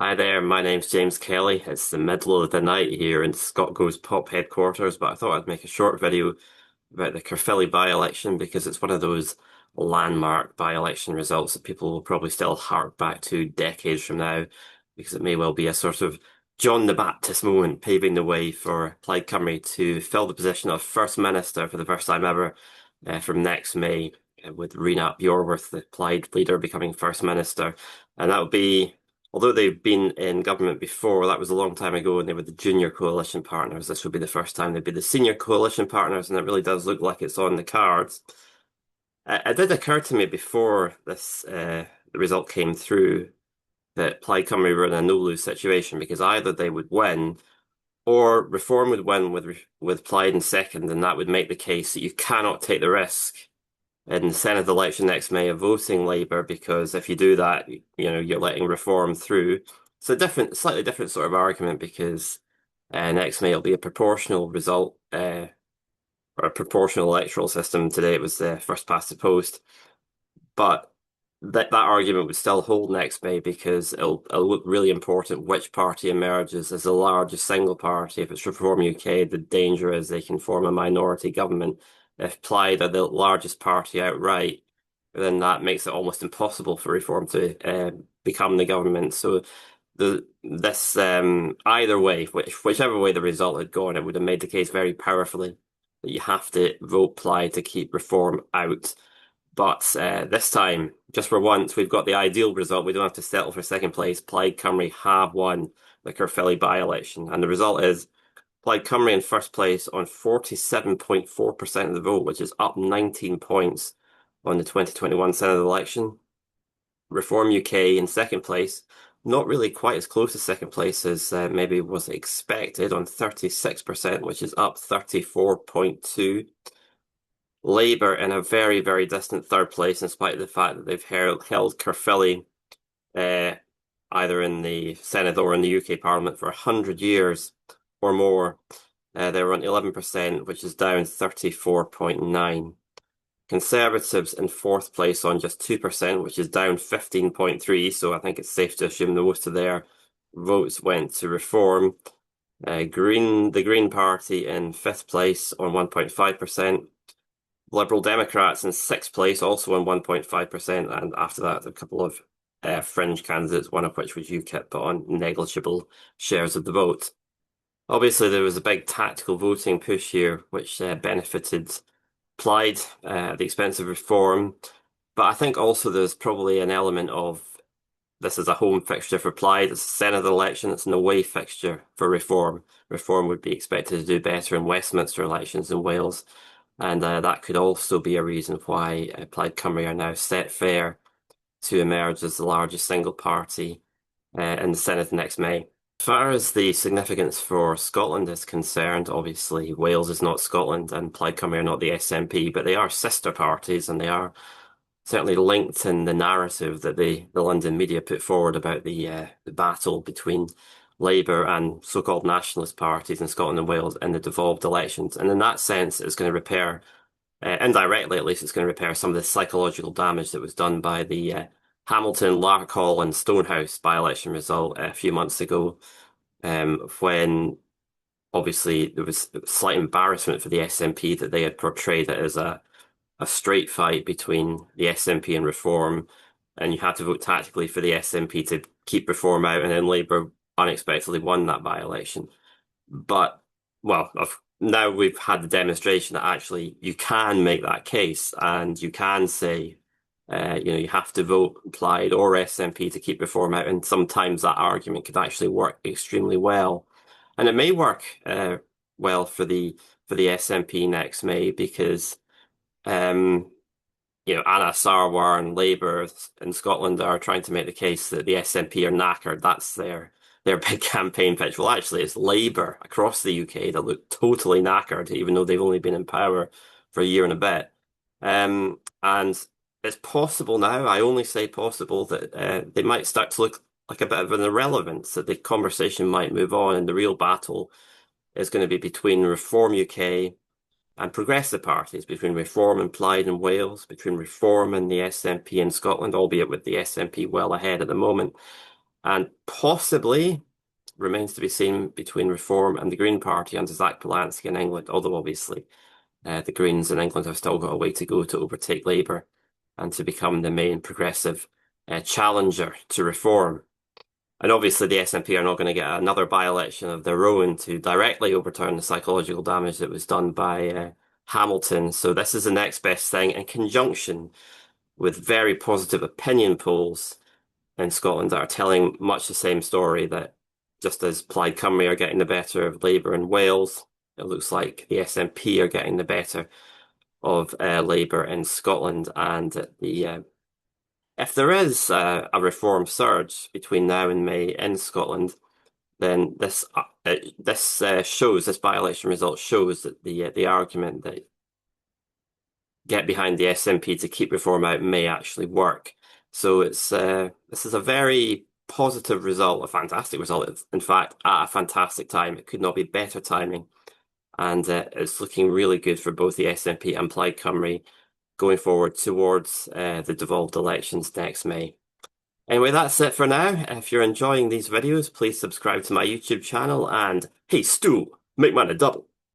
Hi there, my name's James Kelly. It's the middle of the night here in Scott Goes Pop headquarters, but I thought I'd make a short video about the Caerphilly by-election because it's one of those landmark by-election results that people will probably still hark back to decades from now because it may well be a sort of John the Baptist moment paving the way for Plaid Cymru to fill the position of First Minister for the first time ever from next May with Rena Bjorworth, the Plaid leader, becoming First Minister. And that will be although they've been in government before, that was a long time ago and they were the junior coalition partners. This would be the first time they'd be the senior coalition partners, and it really does look like it's on the cards. It did occur to me before the result came through that Plaid Cymru were in a no-lose situation because either they would win or Reform would win with Plaid in second, and that would make the case that you cannot take the risk in the Senate election next May of voting Labour, because if you do that, you're letting Reform through. It's a slightly different sort of argument because next May it'll be a proportional result or a proportional electoral system. Today it was the first past the post, but that argument would still hold next May because it'll look really important which party emerges as the largest single party. If it's Reform UK, the danger is they can form a minority government. If Plaid are the largest party outright, then that makes it almost impossible for Reform to become the government. So this either way, whichever way the result had gone, it would have made the case very powerfully that you have to vote Plaid to keep Reform out. But this time, just for once, we've got the ideal result. We don't have to settle for second place. Plaid Cymru have won the Caerphilly by-election. And the result is Plaid Cymru in first place on 47.4% of the vote, which is up 19 points on the 2021 Senate election. Reform UK in second place, not really quite as close to second place as maybe was expected on 36%, which is up 34.2. Labour in a very, very distant third place, in spite of the fact that they've held Caerphilly either in the Senate or in the UK Parliament for 100 years or more. They were on 11%, which is down 34.9. Conservatives in fourth place on just 2%, which is down 15.3. So I think it's safe to assume that most of their votes went to Reform. The Green Party in fifth place on 1.5%. Liberal Democrats in sixth place, also on 1.5%, and after that, a couple of fringe candidates, one of which was UKIP, but on negligible shares of the vote. Obviously, there was a big tactical voting push here, which benefited Plaid at the expense of Reform. But I think also there's probably an element of this is a home fixture for Plaid. It's a Senate election. It's an away fixture for Reform. Reform would be expected to do better in Westminster elections in Wales. And that could also be a reason why Plaid Cymru are now set fair to emerge as the largest single party in the Senate next May. As far as the significance for Scotland is concerned, obviously Wales is not Scotland and Plaid Cymru are not the SNP, but they are sister parties and they are certainly linked in the narrative that the London media put forward about the battle between Labour and so-called nationalist parties in Scotland and Wales in the devolved elections. And in that sense, it's going to repair, indirectly at least, it's going to repair some of the psychological damage that was done by the Hamilton, Larkhall and Stonehouse by-election result a few months ago, when obviously there was slight embarrassment for the SNP that they had portrayed it as a straight fight between the SNP and Reform, and you had to vote tactically for the SNP to keep Reform out, and then Labour unexpectedly won that by-election. But, well, now we've had the demonstration that actually you can make that case, and you can say, you have to vote Plaid or SNP to keep Reform out, and sometimes that argument could actually work extremely well. And it may work well for the SNP next May because Anna Sarwar and Labour in Scotland are trying to make the case that the SNP are knackered. That's their big campaign pitch. Well, actually, it's Labour across the UK that look totally knackered, even though they've only been in power for a year and a bit. And it's possible now, I only say possible, that they might start to look like a bit of an irrelevance, that the conversation might move on and the real battle is going to be between Reform UK and progressive parties, between Reform and Plaid in Wales, between Reform and the SNP in Scotland, albeit with the SNP well ahead at the moment. and possibly remains to be seen between Reform and the Green Party under Zach Polanski in England, although obviously the Greens in England have still got a way to go to overtake Labour and to become the main progressive challenger to Reform. And obviously the SNP are not going to get another by-election of their own to directly overturn the psychological damage that was done by Hamilton. So this is the next best thing in conjunction with very positive opinion polls in Scotland that are telling much the same story, that just as Plaid Cymru are getting the better of Labour in Wales, it looks like the SNP are getting the better of Labour in Scotland, and if there is a reform surge between now and May in Scotland, then this by-election result shows that the argument that get behind the SNP to keep reform out may actually work. So this is a very positive result, a fantastic result. It's, in fact, at a fantastic time. It could not be better timing, and it's looking really good for both the SNP and Plaid Cymru going forward towards the devolved elections next May. Anyway, that's it for now. If you're enjoying these videos, please subscribe to my YouTube channel, and hey, Stu, make mine a double.